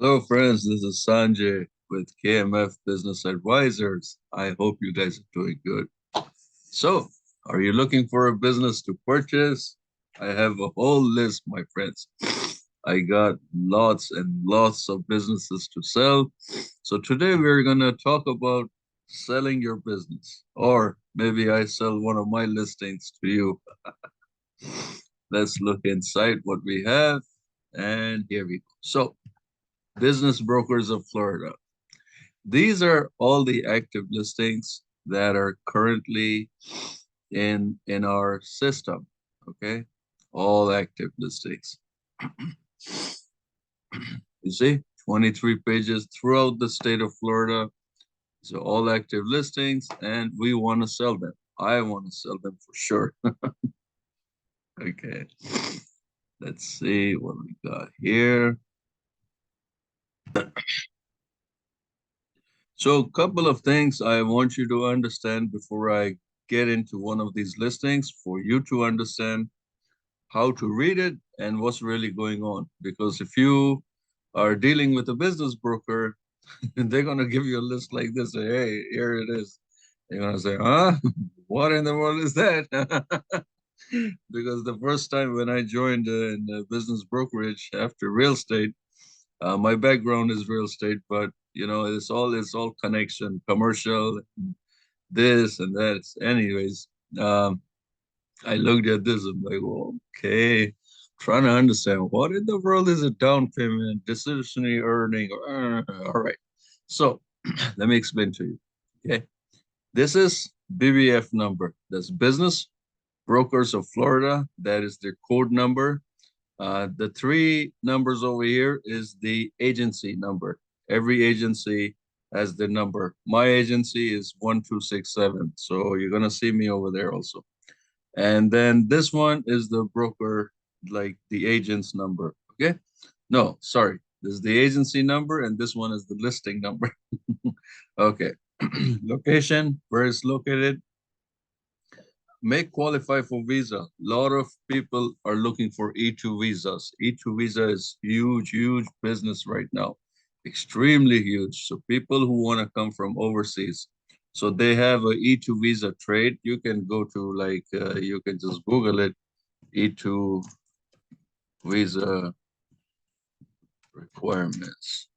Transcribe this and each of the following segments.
Hello, friends. This is Sanjay with KMF Business Advisors. I hope you guys are doing good. So, are you looking for a business to purchase? I have a whole list, my friends. I got lots and lots of businesses to sell. So, today we're going to talk about selling your business, or maybe I sell one of my listings to you. Let's look inside what we have. And here we go. So, Business Brokers of Florida. These are all the active listings that are currently in our system. Okay, all active listings. You see, 23 pages throughout the state of Florida. So all active listings, and we want to sell them. I want to sell them for sure. Okay, let's see what we got here. So a couple of things I want you to understand before I get into one of these listings for you to understand how to read it and what's really going on. Because if you are dealing with a business broker, they're going to give you a list like this. Say, hey, here it is. You're going to say, huh? What in the world is that? Because the first time when I joined in the business brokerage after real estate, my background is real estate, but it's all connection, commercial, this and that. Anyways, um, I looked at this and like, well, okay, trying to understand what in the world is a down payment, discretionary earning, or all right. So let me explain to you. Okay, this is BBF number. That's Business Brokers of Florida. That is their code number. The three numbers over here is the agency number. Every agency has the number. My agency is 1267. So you're gonna see me over there also. And then this one is the broker, like the agent's number. Okay. No, sorry. This is the agency number, and this one is the listing number. Okay. Location, where it's located, may qualify for visa. A lot of people are looking for E2 visas. E2 visa is huge, huge business right now, extremely huge. So people who want to come from overseas, so they have a E2 visa trade. You can go to you can just Google it, E2 visa requirements.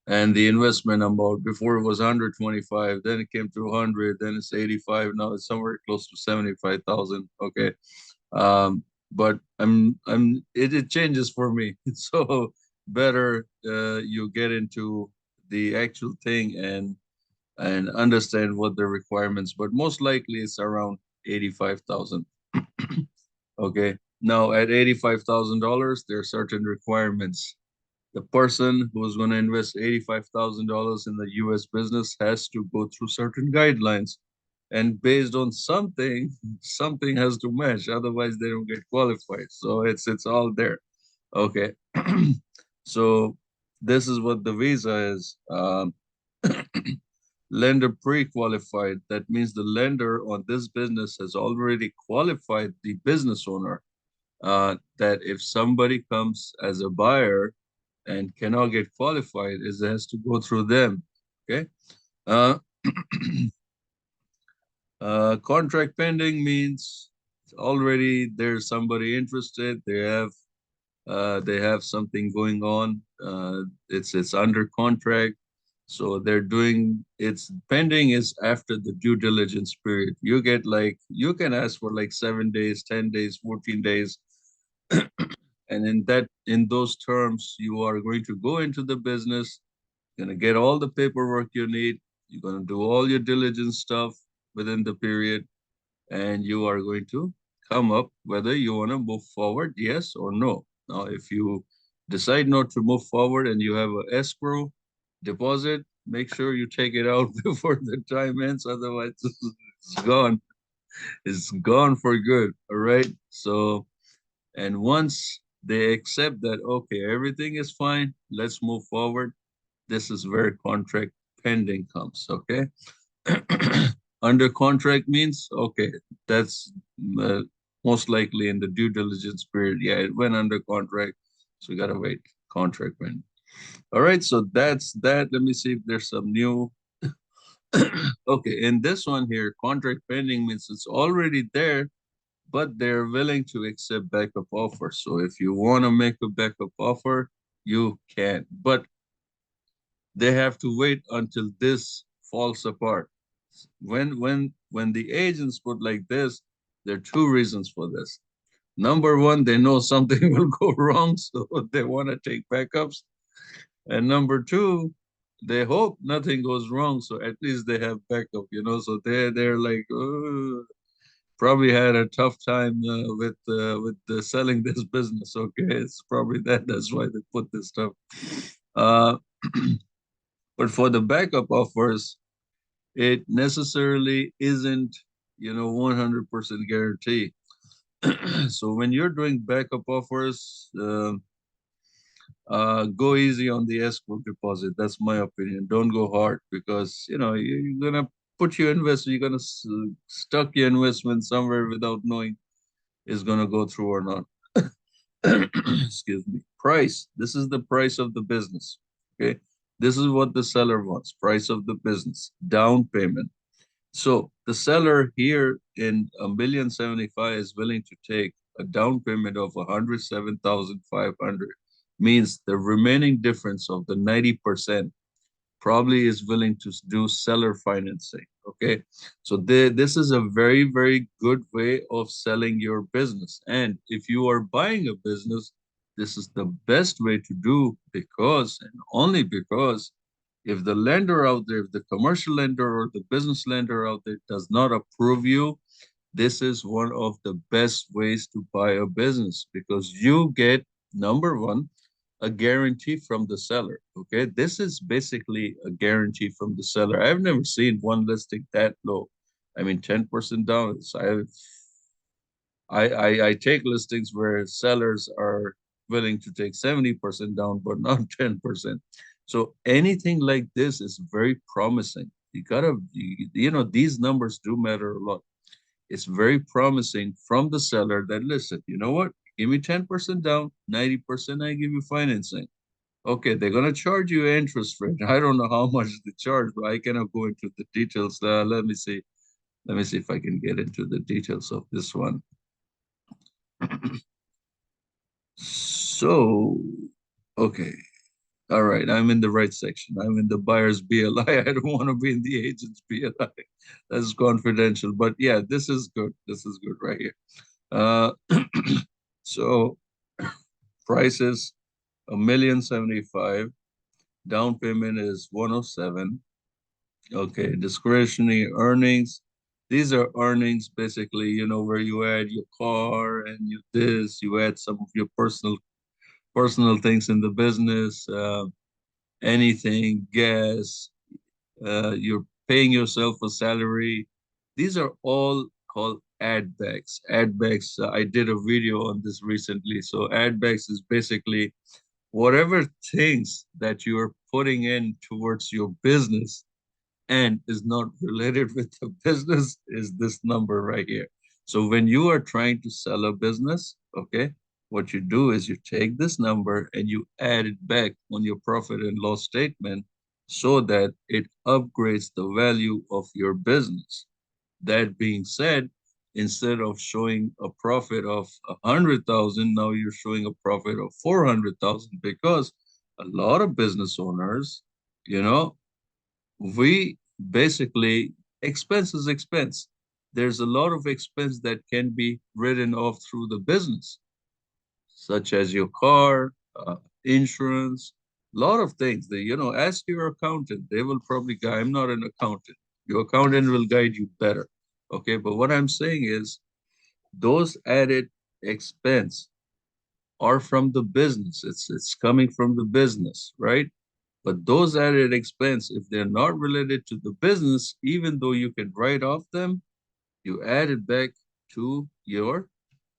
And the investment amount before it was 125, then it came to 100, then it's 85, now it's somewhere close to 75,000. Okay. But it changes for me. So better you get into the actual thing and understand what the requirements, but most likely it's around 85,000. Okay. Now at $85,000, there are certain requirements. The person who's going to invest $85,000 in the US business has to go through certain guidelines. And based on something, something has to match. Otherwise, they don't get qualified. So it's all there. Okay. So this is what the visa is. Lender pre-qualified. That means the lender on this business has already qualified the business owner. That if somebody comes as a buyer and cannot get qualified, it has to go through them. Okay. Uh, Contract pending means already there's somebody interested. They have something going on. It's under contract. So they're doing it's pending is after the due diligence period. You can ask for like 7 days, 10 days, 14 days. And in those terms, you are going to go into the business, you're gonna get all the paperwork you need, you're gonna do all your diligence stuff within the period, and you are going to come up whether you want to move forward, yes or no. Now, if you decide not to move forward and you have an escrow deposit, make sure you take it out before the time ends, otherwise it's gone. It's gone for good. All right. So, and once they accept that, okay, everything is fine, let's move forward. This is where contract pending comes. Okay. Under contract means, okay, that's uh, most likely in the due diligence period. Yeah, it went under contract. So we got to wait. Contract went. All right, so that's that. Let me see if there's some new. Okay, in this one here, contract pending means it's already there, but they're willing to accept backup offer. So if you want to make a backup offer, you can, but they have to wait until this falls apart. When the agents put like this, there are two reasons for this. Number one, they know something will go wrong, so they want to take backups. And number two, they hope nothing goes wrong, so at least they have backup, you know. So they're like, probably had a tough time with selling this business. Okay, it's probably that's why they put this stuff. Uh, but for the backup offers, it necessarily isn't, 100% guarantee. So when you're doing backup offers, go easy on the escrow deposit. That's my opinion. Don't go hard because you're gonna put your investment, you're gonna stuck your investment somewhere without knowing it's gonna go through or not. Excuse me. Price. This is the price of the business. Okay. This is what the seller wants. Price of the business. Down payment. So the seller here in 1,075,000 is willing to take a down payment of 107,500. Means the remaining difference of the 90% probably is willing to do seller financing. Okay. So this is a very, very good way of selling your business. And if you are buying a business, this is the best way to do because, and only because, if the lender out there, if the commercial lender or the business lender out there does not approve you, this is one of the best ways to buy a business because you get, number one, a guarantee from the seller. Okay, this is basically a guarantee from the seller. I've never seen one listing that low. I mean, 10% down. I take listings where sellers are willing to take 70% down, but not 10%. So anything like this is very promising. These numbers do matter a lot. It's very promising from the seller that, listen, you know what? Give me 10% down, 90% I give you financing. Okay, they're gonna charge you interest rate. I don't know how much they charge, but I cannot go into the details. Let me see. Let me see if I can get into the details of this one. So, okay. All right, I'm in the right section. I'm in the buyer's BLI. I don't want to be in the agent's BLI. That's confidential. But yeah, this is good. This is good right here. Uh, so price is 1,075,000. Down payment is 107. Okay, discretionary earnings. These are earnings basically, where you add your car and you add some of your personal things in the business, anything, gas, you're paying yourself a salary. These are all called ad backs. Ad backs, I did a video on this recently. So ad backs is basically whatever things that you are putting in towards your business and is not related with the business is this number right here. So when you are trying to sell a business, okay, what you do is you take this number and you add it back on your profit and loss statement so that it upgrades the value of your business. That being said, instead of showing a profit of 100,000, now you're showing a profit of 400,000 because a lot of business owners, you know, we basically expense is expense. There's a lot of expense that can be written off through the business, such as your car, insurance, a lot of things. Ask your accountant. They will probably guide. I'm not an accountant. Your accountant will guide you better. Okay, but what I'm saying is those added expense are from the business. It's coming from the business, right? But those added expense, if they're not related to the business, even though you can write off them, you add it back to your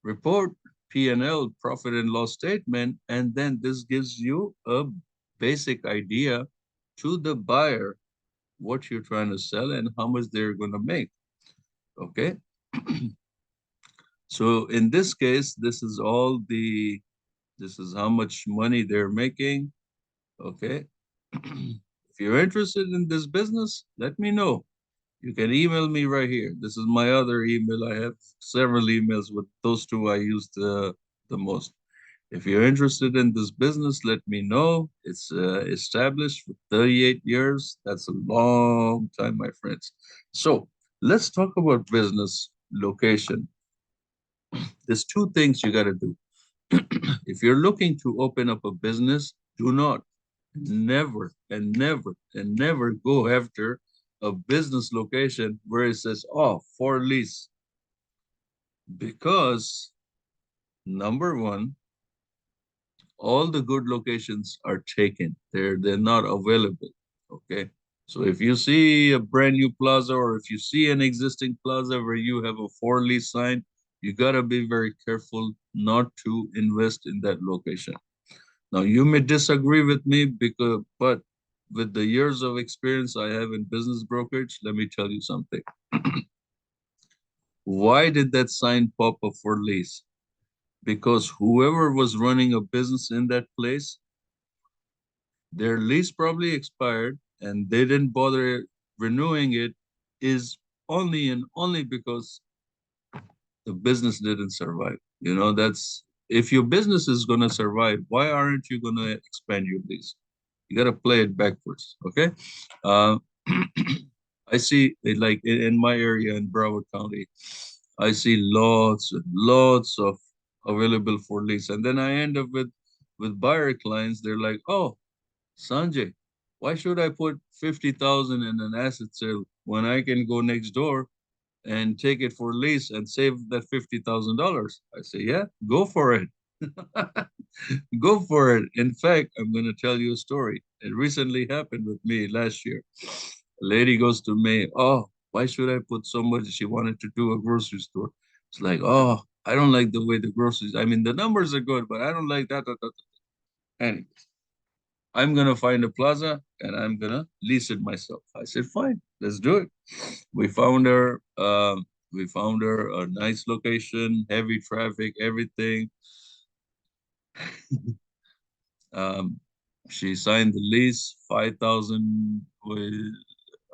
report, P&L, profit and loss statement, and then this gives you a basic idea to the buyer what you're trying to sell and how much they're going to make. Okay. So in this case, this is how much money they're making. Okay. If you're interested in this business, let me know. You can email me right here. This is my other email. I have several emails, but those two I use the most. If you're interested in this business, let me know. It's established for 38 years. That's a long time, my friends. So let's talk about business location. There's two things you got to do. If you're looking to open up a business, do not, never, and never, and never go after a business location where it says, oh, for lease. Because number one, all the good locations are taken. They're not available. Okay. So if you see a brand new plaza or if you see an existing plaza where you have a for lease sign, you gotta be very careful not to invest in that location. Now you may disagree with me because but with the years of experience I have in business brokerage, let me tell you something. Why did that sign pop up for lease? Because whoever was running a business in that place, their lease probably expired and they didn't bother renewing it is only and only because the business didn't survive. You know, that's if your business is going to survive, why aren't you going to expand your lease? You got to play it backwards. Okay. Uh, I see it like in my area in Broward County, I see lots and lots of available for lease. And then I end up with buyer clients. They're like, oh, Sanjay, why should I put 50,000 in an asset sale when I can go next door and take it for lease and save that $50,000? I say, yeah, go for it. Go for it. In fact, I'm going to tell you a story. It recently happened with me last year. A lady goes to me, oh, why should I put so much? She wanted to do a grocery store. It's like, oh, I don't like the way the groceries, I mean, the numbers are good, but I don't like that. Anyway, I'm gonna find a plaza and I'm gonna lease it myself. I said, fine, let's do it. We found her, we found her a nice location, heavy traffic, everything. Um, she signed the lease, 5,000 with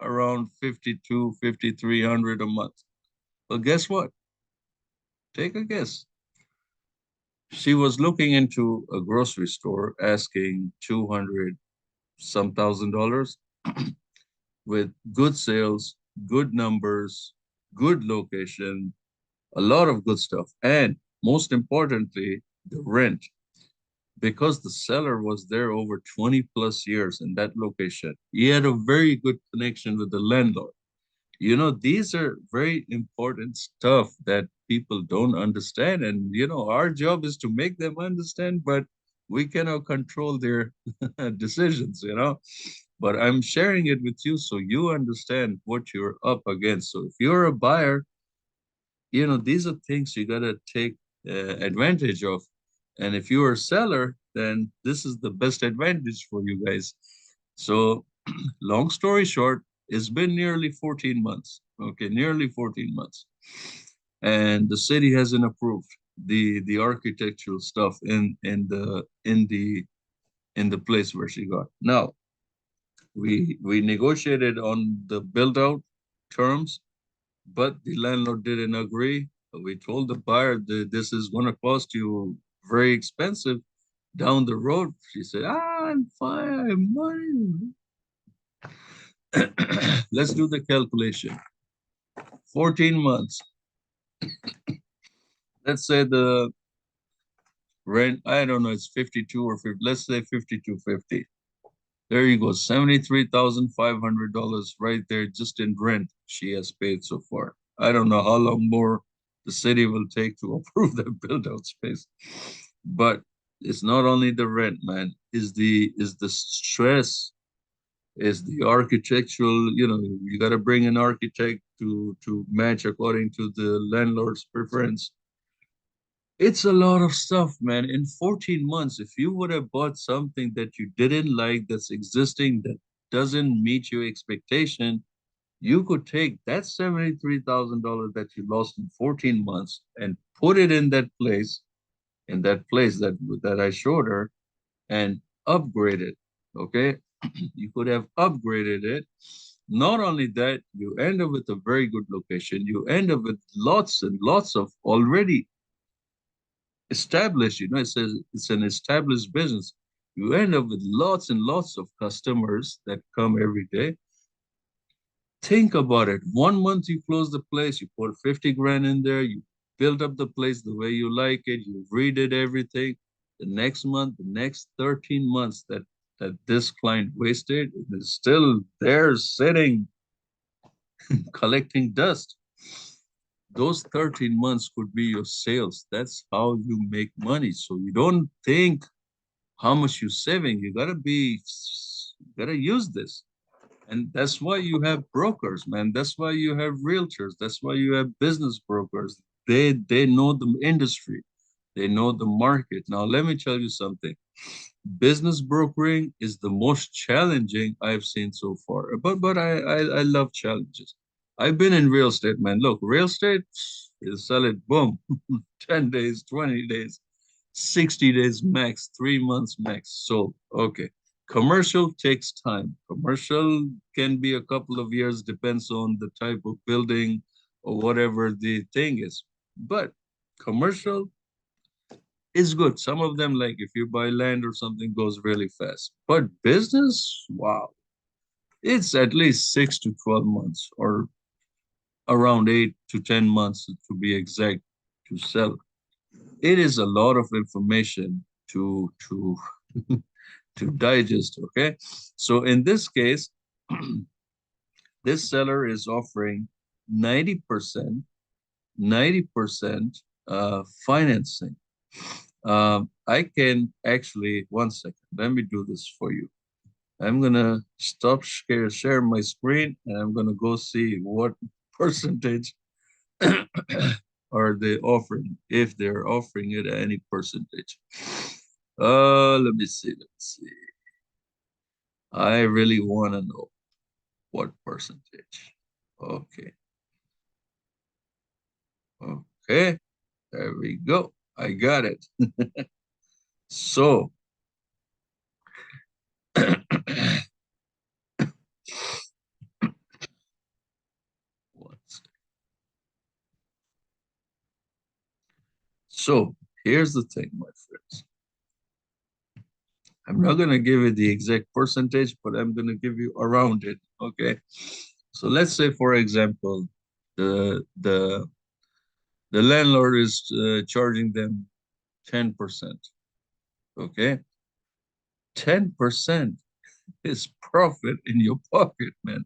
around 52, 5,300 a month. Well, guess what? Take a guess. She was looking into a grocery store asking 200 some $1,000 with good sales, good numbers, good location, a lot of good stuff. And most importantly, the rent. Because the seller was there over 20 plus years in that location, he had a very good connection with the landlord. You know, these are very important stuff that people don't understand. And, you know, our job is to make them understand, but we cannot control their decisions, you know. But I'm sharing it with you so you understand what you're up against. So if you're a buyer, you know, these are things you got to take advantage of. And if you're a seller, then this is the best advantage for you guys. So, long story short, it's been nearly 14 months. Okay, nearly 14 months. And the city hasn't approved the architectural stuff in the place where she got. Now, we negotiated on the build out terms, but the landlord didn't agree. We told the buyer that this is going to cost you very expensive down the road. She said, ah, I'm fine. I have money. Let's do the calculation. 14 months. Let's say the rent, I don't know, it's 52 or 50. Let's say 52.50. There you go. $73,500 right there just in rent she has paid so far. I don't know how long more the city will take to approve that build out space. But it's not only the rent, man, is the stress, is the architectural, you know, you gotta bring an architect to match according to the landlord's preference. It's a lot of stuff, man. In 14 months, if you would have bought something that you didn't like that's existing, that doesn't meet your expectation, you could take that $73,000 that you lost in 14 months and put it in that place that I showed her and upgrade it. Okay, you could have upgraded it. Not only that, you end up with a very good location. You end up with lots and lots of already established, it's an established business. You end up with lots and lots of customers that come every day. Think about it. 1 month you close the place, you put 50 grand in there, you build up the place the way you like it, you redid everything. The next month, the next 13 months that this client wasted is still there sitting, collecting dust. Those 13 months could be your sales. That's how you make money. So you don't think how much you're saving. You gotta use this. And that's why you have brokers, man. That's why you have realtors. That's why you have business brokers. They know the industry. They know the market. Now let me tell you something. Business brokering is the most challenging I've seen so far. But I love challenges. I've been in real estate, man. Look, real estate, you sell it, boom, 10 days, 20 days, 60 days max, 3 months max. So, okay. Commercial takes time. Commercial can be a couple of years, depends on the type of building or whatever the thing is. But commercial is good. Some of them, like if you buy land or something, goes really fast. But business, wow, it's at least 6 to 12 months or around 8 to 10 months to be exact to sell. It is a lot of information to to digest. Okay, so in this case, this seller is offering 90%, 90% financing. I can actually, one second, let me do this for you. I'm gonna stop share my screen and I'm gonna go see what percentage are they offering, if they're offering it at any percentage. Let me see, let me see. I really want to know what percentage. Okay, okay, there we go. I got it. So, so here's the thing, my friends. I'm not gonna give you the exact percentage, but I'm gonna give you around it. Okay. So let's say, for example, the landlord is charging them 10%. Okay. 10% is profit in your pocket, man.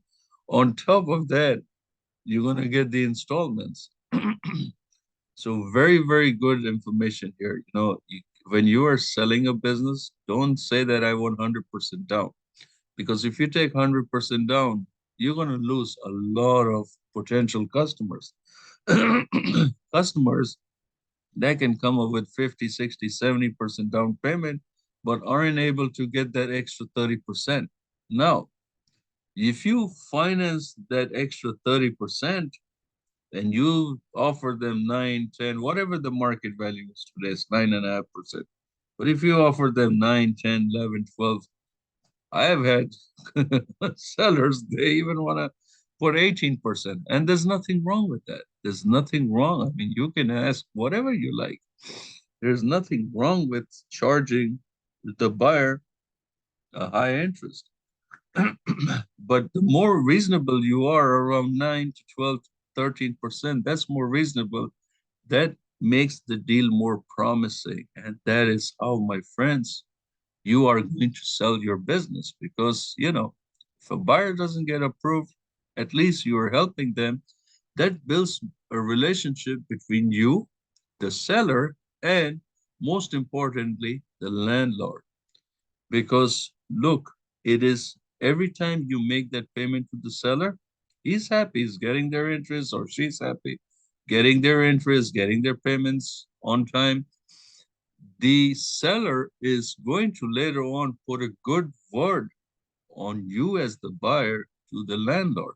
On top of that, you're gonna get the installments. So very, very good information here. When you are selling a business, don't say that I want 100% down. Because if you take 100% down, you're going to lose a lot of potential customers. Customers that can come up with 50, 60, 70% down payment, but aren't able to get that extra 30%. Now, if you finance that extra 30%, and you offer them 9, 10, whatever the market value is today, it's 9.5%. But if you offer them 9, 10, 11, 12, I have had sellers, they even want to put 18%. And there's nothing wrong with that. There's nothing wrong. I mean, you can ask whatever you like. There's nothing wrong with charging the buyer a high interest. But the more reasonable you are, around 9 to 12, 13%, that's more reasonable. That makes the deal more promising. And that is how, my friends, you are going to sell your business. Because, if a buyer doesn't get approved, at least you are helping them. That builds a relationship between you, the seller, and most importantly, the landlord. Because look, it is every time you make that payment to the seller, he's happy, he's getting their interest, or she's happy, getting their interest, getting their payments on time. The seller is going to later on put a good word on you as the buyer to the landlord.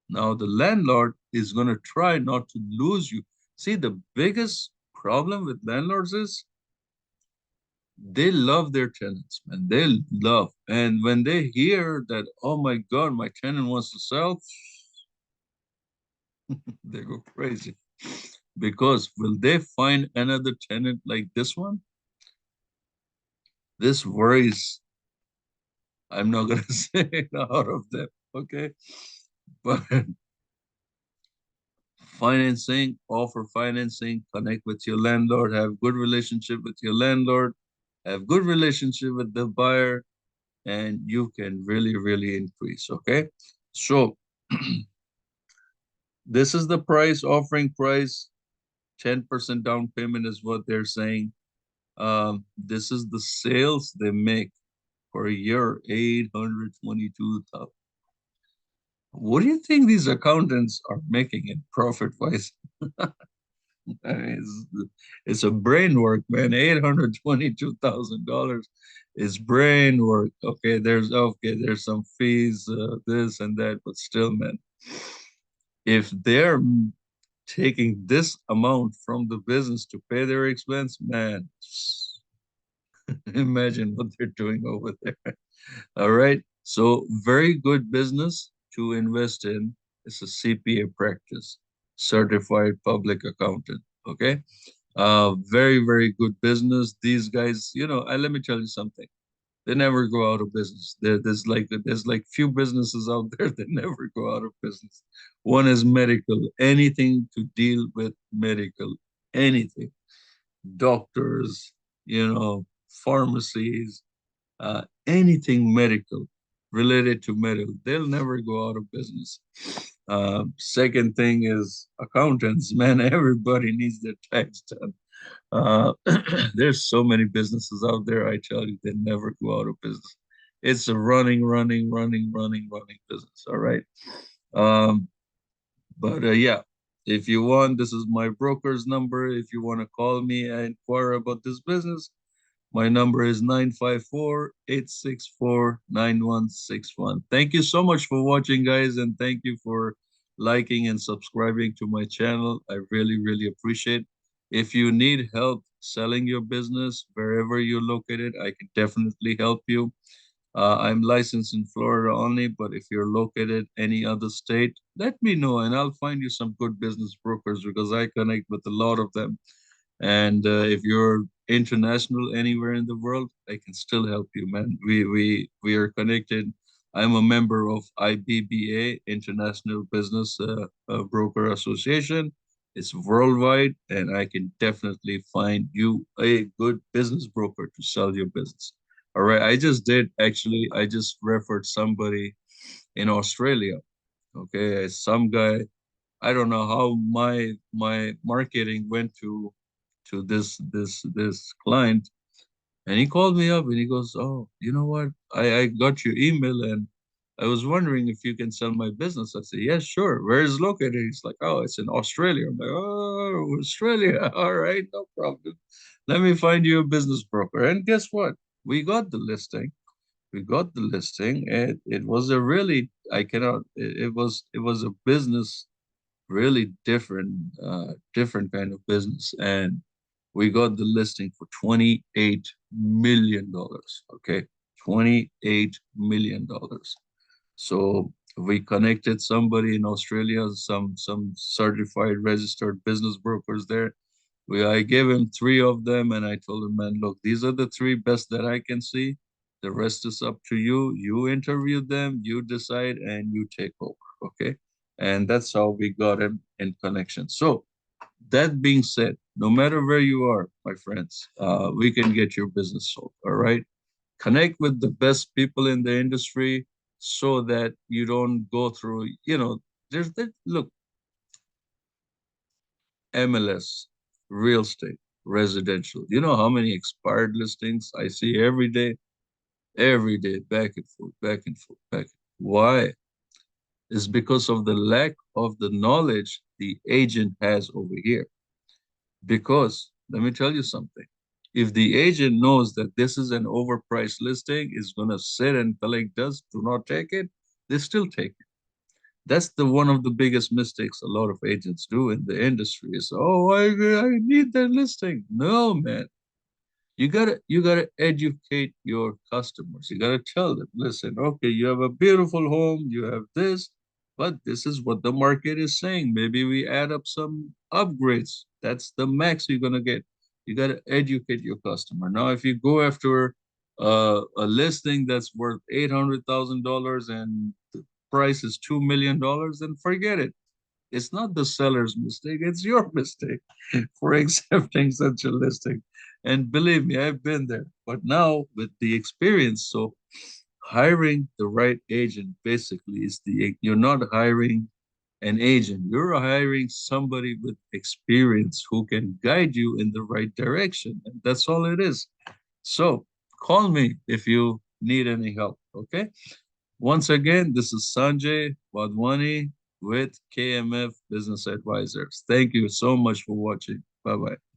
Now, the landlord is going to try not to lose you. See, the biggest problem with landlords is They love their tenants, man. They love. And when they hear that, oh my God, my tenant wants to sell, they go crazy. Because will they find another tenant like this one? This worries, I'm not gonna say it out of them, okay? But financing, offer financing, connect with your landlord, have good relationship with your landlord, have good relationship with the buyer, and you can really, really increase, okay? So this is the price, offering price, 10% down payment is what they're saying. This is the sales they make per year, 822,000. What do you think these accountants are making in profit wise? It's a brain work, man. $822,000 is brain work. Okay, there's some fees, this and that, but still, man, if they're taking this amount from the business to pay their expense, man, imagine what they're doing over there. All right. So very good business to invest in. It's a CPA practice, certified public accountant. Okay. Very, very good business. These guys, let me tell you something. They never go out of business. There's like few businesses out there that never go out of business. One is medical, anything to deal with medical, anything. Doctors, pharmacies, anything medical related to medical, they'll never go out of business. Second thing is accountants. Man, everybody needs their tax done. Uh, there's so many businesses out there, I tell you, they never go out of business. It's a running, running, running, running, running business. All right. Um, but yeah, if you want, this is my broker's number. If you want to call me and inquire about this business, my number is 954-864-9161. Thank you so much for watching, guys, and thank you for liking and subscribing to my channel. I really, really appreciate it. If you need help selling your business wherever you're located, I can definitely help you. I'm licensed in Florida only, but if you're located any other state, let me know and I'll find you some good business brokers because I connect with a lot of them. And if you're international anywhere in the world, I can still help you, man. We are connected. I'm a member of IBBA, International Business Broker Association. It's worldwide, and I can definitely find you a good business broker to sell your business. All right, I just referred somebody in Australia. Okay, some guy, I don't know how my marketing went to this client, and he called me up and he goes, "Oh, you know what? I got your email and I was wondering if you can sell my business." I said, "Yes, sure. Where is it located?" He's like, "Oh, it's in Australia." I'm like, "Oh, Australia. All right, no problem. Let me find you a business broker." And guess what? We got the listing. We got the listing. It was a really I cannot. It was a business really different kind of business, and we got the listing for $28 million. Okay, $28 million. So we connected somebody in Australia, some certified registered business brokers there. I gave him three of them, and I told him, man, look, these are the three best that I can see. The rest is up to you. You interview them, you decide, and you take over. Okay. And that's how we got him in connection. So that being said, no matter where you are, my friends, we can get your business sold. All right. Connect with the best people in the industry so that you don't go through, look, MLS, real estate, residential. You know how many expired listings I see every day, back and forth, back and forth, back. And forth. Why? It's because of the lack of the knowledge the agent has over here. Because let me tell you something. If the agent knows that this is an overpriced listing, is going to sit and collect dust, do not take it, they still take it. That's the one of the biggest mistakes a lot of agents do in the industry is, oh, I need that listing. No, man. You gotta educate your customers. You gotta tell them, listen, okay, you have a beautiful home, you have this, but this is what the market is saying. Maybe we add up some upgrades. That's the max you're gonna get. You gotta educate your customer. Now, if you go after a listing that's worth $800,000 and the price is $2 million, then forget it. It's not the seller's mistake, it's your mistake for accepting such a listing. And believe me, I've been there. But now with the experience, so hiring the right agent basically is you're not hiring an agent, you're hiring somebody with experience who can guide you in the right direction. And that's all it is. So call me if you need any help. Okay. Once again, this is Sanjay Wadhwani with KMF Business Advisors. Thank you so much for watching. Bye bye.